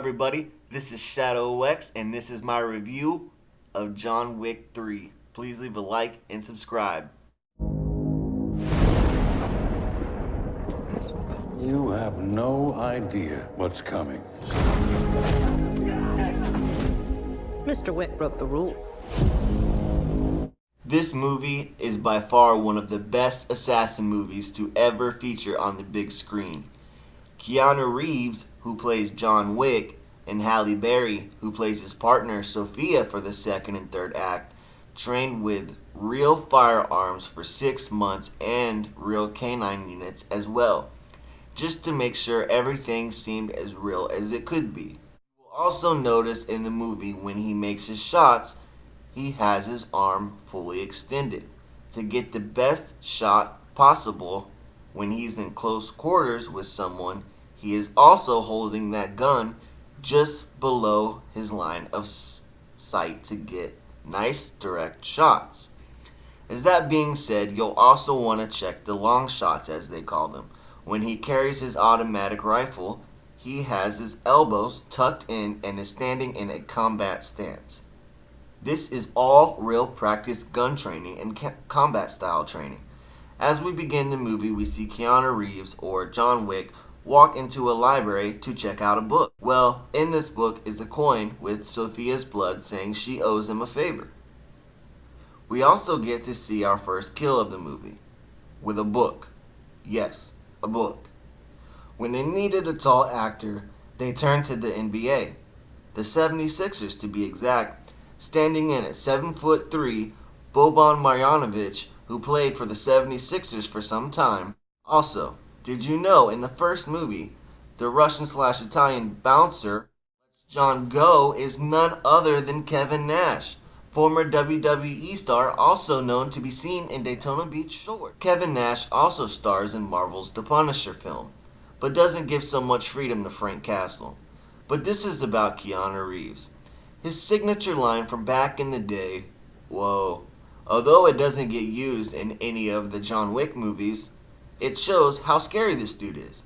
Everybody, this is Shadow WICKS, and this is my review of John Wick 3. Please leave a like and subscribe. You have no idea what's coming. Mr. Wick broke the rules. This movie is by far one of the best assassin movies to ever feature on the big screen. Keanu Reeves, who plays John Wick, and Halle Berry, who plays his partner Sophia for the second and third act, trained with real firearms for 6 months and real canine units as well, just to make sure everything seemed as real as it could be. You will also notice in the movie when he makes his shots, he has his arm fully extended to get the best shot possible. When he's in close quarters with someone, he is also holding that gun just below his line of sight to get nice direct shots. As that being said, you'll also want to check the long shots, as they call them. When he carries his automatic rifle, he has his elbows tucked in and is standing in a combat stance. This is all real practice gun training and combat style training. As we begin the movie, we see Keanu Reeves, or John Wick, walk into a library to check out a book. Well, in this book is a coin with Sophia's blood saying she owes him a favor. We also get to see our first kill of the movie with a book. Yes, a book. When they needed a tall actor, they turned to the NBA, the 76ers to be exact, standing in at 7'3", Boban Marjanovic, who played for the 76ers for some time. Also, did you know in the first movie, the Russian/Italian bouncer John Go is none other than Kevin Nash, former WWE star also known to be seen in Daytona Beach Short. Kevin Nash also stars in Marvel's The Punisher film, but doesn't give so much freedom to Frank Castle. But this is about Keanu Reeves. His signature line from back in the day, "Whoa," although it doesn't get used in any of the John Wick movies, it shows how scary this dude is.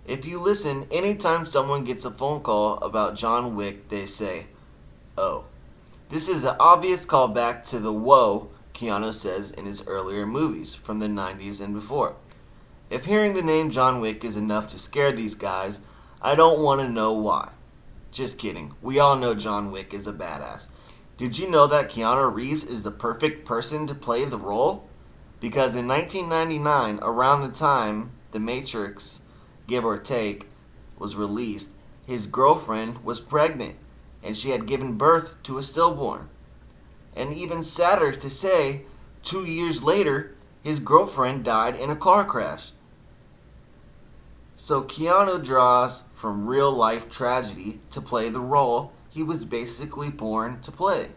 If you listen, anytime someone gets a phone call about John Wick, they say, "Oh." This is an obvious callback to the "whoa" Keanu says in his earlier movies from the 90s and before. If hearing the name John Wick is enough to scare these guys, I don't want to know why. Just kidding. We all know John Wick is a badass. Did you know that Keanu Reeves is the perfect person to play the role? Because in 1999, around the time The Matrix, give or take, was released, his girlfriend was pregnant, and she had given birth to a stillborn. And even sadder to say, 2 years later, his girlfriend died in a car crash. So Keanu draws from real life tragedy to play the role he was basically born to play.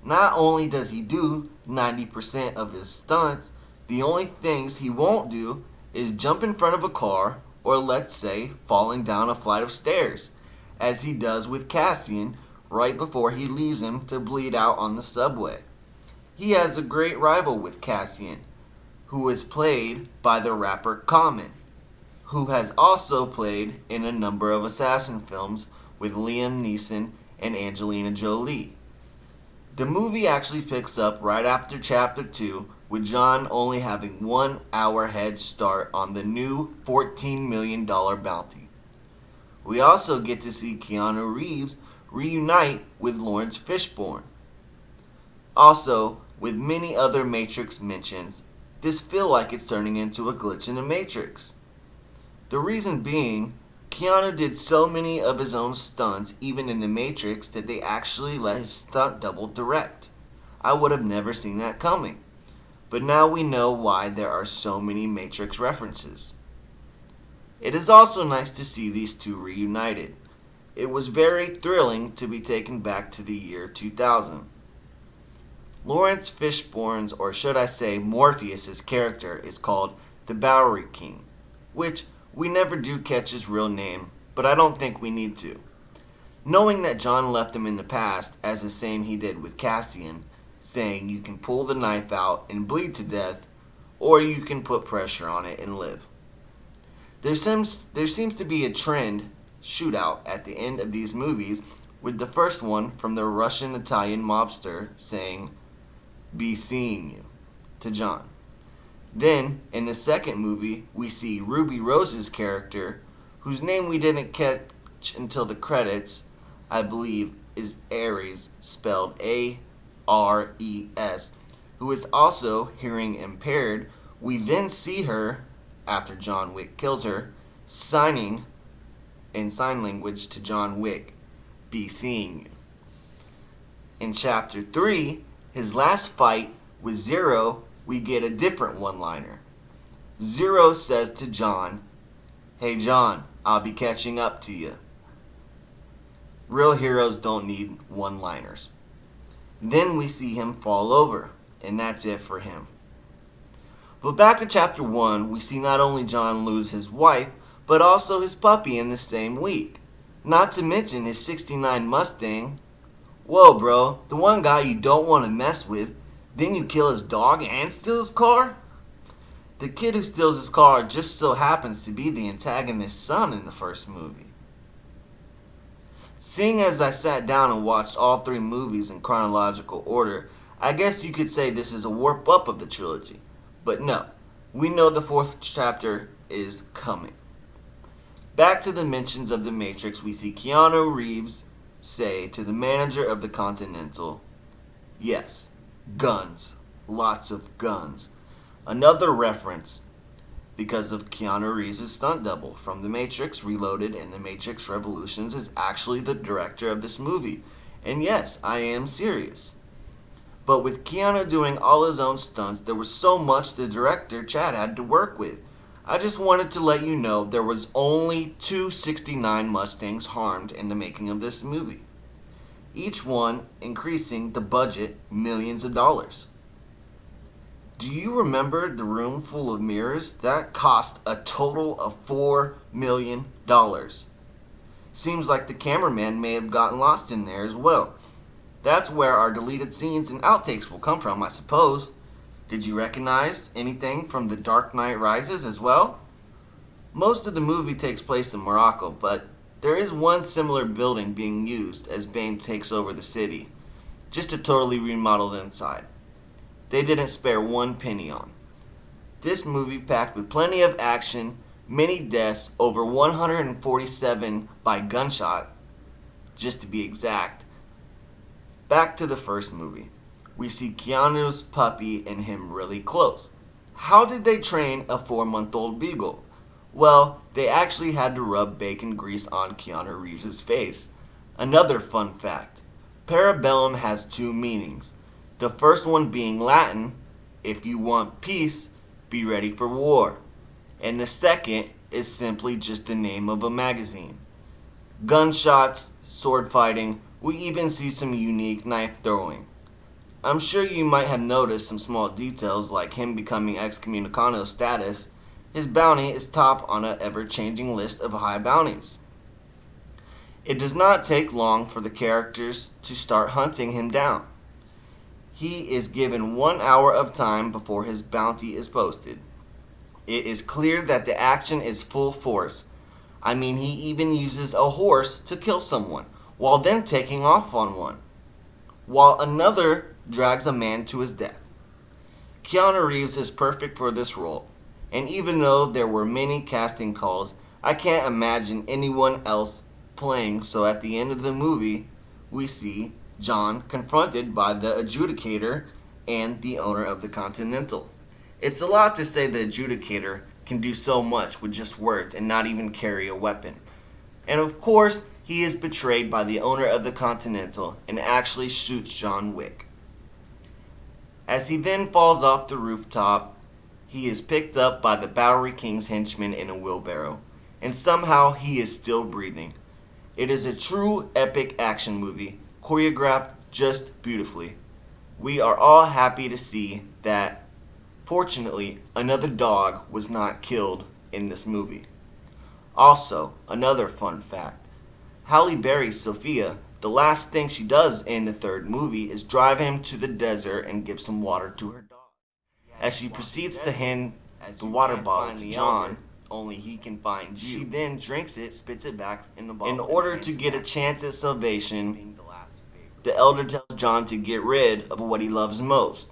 Not only does he do 90% of his stunts, the only things he won't do is jump in front of a car or, let's say, falling down a flight of stairs, as he does with Cassian right before he leaves him to bleed out on the subway. He has a great rival with Cassian, who is played by the rapper Common, who has also played in a number of assassin films with Liam Neeson and Angelina Jolie. The movie actually picks up right after Chapter 2, with John only having 1 hour head start on the new $14 million bounty. We also get to see Keanu Reeves reunite with Lawrence Fishburne. Also, with many other Matrix mentions, this feels like it's turning into a glitch in the Matrix. The reason being, Keanu did so many of his own stunts even in the Matrix that they actually let his stunt double direct. I would have never seen that coming. But now we know why there are so many Matrix references. It is also nice to see these two reunited. It was very thrilling to be taken back to the year 2000. Lawrence Fishburne's, or should I say Morpheus's character, is called the Bowery King, which we never do catch his real name, but I don't think we need to. Knowing that John left him in the past, as the same he did with Cassian, saying you can pull the knife out and bleed to death, or you can put pressure on it and live. There seems to be a trend shootout at the end of these movies, with the first one from the Russian-Italian mobster saying, "Be seeing you," to John. Then, in the second movie, we see Ruby Rose's character, whose name we didn't catch until the credits, I believe is Ares, spelled A-R-E-S, who is also hearing impaired. We then see her, after John Wick kills her, signing in sign language to John Wick, "Be seeing you." In Chapter 3, his last fight with Zero, we get a different one-liner. Zero says to John, "Hey John, I'll be catching up to you." Real heroes don't need one-liners. Then we see him fall over, and that's it for him. But back to Chapter 1, we see not only John lose his wife, but also his puppy in the same week. Not to mention his 69 Mustang. Whoa, bro, the one guy you don't want to mess with, then you kill his dog and steal his car? The kid who steals his car just so happens to be the antagonist's son in the first movie. Seeing as I sat down and watched all three movies in chronological order, I guess you could say this is a warp up of the trilogy. But no, we know the fourth chapter is coming. Back to the mentions of the Matrix, we see Keanu Reeves say to the manager of the Continental, "Yes, guns, lots of guns." Another reference because of Keanu Reeves' stunt double from The Matrix Reloaded and The Matrix Revolutions is actually the director of this movie. And yes, I am serious. But with Keanu doing all his own stunts, there was so much the director, Chad, had to work with. I just wanted to let you know there was only 269 Mustangs harmed in the making of this movie. Each one increasing the budget millions of dollars. Do you remember the room full of mirrors? That cost a total of $4 million. Seems like the cameraman may have gotten lost in there as well. That's where our deleted scenes and outtakes will come from, I suppose. Did you recognize anything from The Dark Knight Rises as well? Most of the movie takes place in Morocco, but there is one similar building being used as Bane takes over the city, just a totally remodeled inside. They didn't spare one penny on. This movie packed with plenty of action, many deaths, over 147 by gunshot, just to be exact. Back to the first movie. We see Keanu's puppy and him really close. How did they train a 4-month-old beagle? Well, they actually had to rub bacon grease on Keanu Reeves' face. Another fun fact. Parabellum has two meanings. The first one being Latin, if you want peace, be ready for war. And the second is simply just the name of a magazine. Gunshots, sword fighting, we even see some unique knife throwing. I'm sure you might have noticed some small details like him becoming excommunicado status. His bounty is top on an ever-changing list of high bounties. It does not take long for the characters to start hunting him down. He is given 1 hour of time before his bounty is posted. It is clear that the action is full force. I mean, he even uses a horse to kill someone, while then taking off on one, while another drags a man to his death. Keanu Reeves is perfect for this role, and even though there were many casting calls, I can't imagine anyone else playing, so at the end of the movie, we see John confronted by the adjudicator and the owner of the Continental. It's a lot to say the adjudicator can do so much with just words and not even carry a weapon. And of course, he is betrayed by the owner of the Continental and actually shoots John Wick. As he then falls off the rooftop, he is picked up by the Bowery King's henchman in a wheelbarrow, and somehow he is still breathing. It is a true epic action movie, choreographed just beautifully. We are all happy to see that, fortunately, another dog was not killed in this movie. Also, another fun fact. Halle Berry's Sophia, the last thing she does in the third movie is drive him to the desert and give some water to her dog. As she proceeds to hand the water bottle to John, only he can find you. She then drinks it, spits it back in the bottle. In order to get a chance at salvation, the elder tells John to get rid of what he loves most.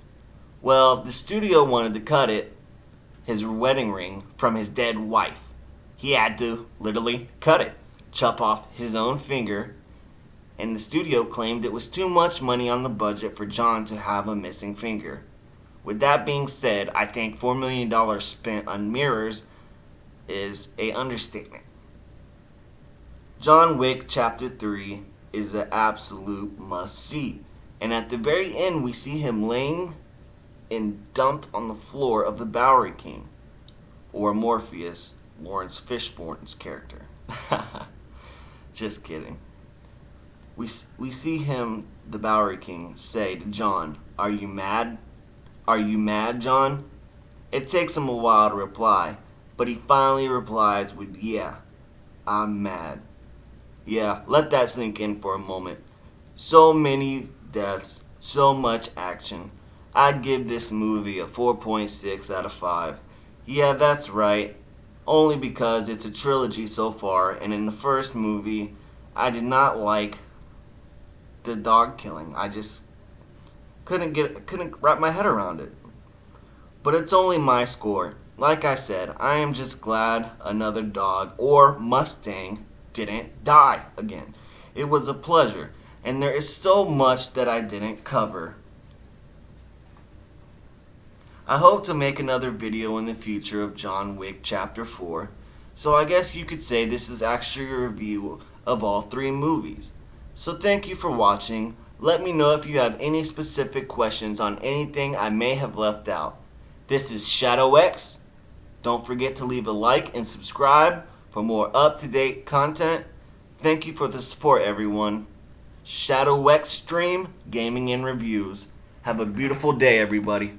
Well, the studio wanted to cut it, his wedding ring, from his dead wife. He had to literally cut it, chop off his own finger, and the studio claimed it was too much money on the budget for John to have a missing finger. With that being said, I think $4 million spent on mirrors is an understatement. John Wick Chapter 3 is an absolute must-see. And at the very end, we see him laying and dumped on the floor of the Bowery King, or Morpheus, Lawrence Fishburne's character. Just kidding. We see him, the Bowery King, say to John, "Are you mad? Are you mad, John?" It takes him a while to reply, but he finally replies with, "Yeah, I'm mad." Yeah, let that sink in for a moment. So many deaths, so much action. I'd give this movie a 4.6 out of 5. Yeah, that's right. Only because it's a trilogy so far, and in the first movie, I did not like the dog killing. I just couldn't wrap my head around it. But it's only my score. Like I said, I am just glad another dog or Mustang didn't die again. It was a pleasure, and there is so much that I didn't cover. I hope to make another video in the future of John Wick Chapter 4, so I guess you could say this is actually a review of all 3 movies. So thank you for watching. Let me know if you have any specific questions on anything I may have left out. This is WICKS. Don't forget to leave a like and subscribe for more up-to-date content. Thank you for the support, everyone. WICKS stream, gaming and reviews. Have a beautiful day, everybody.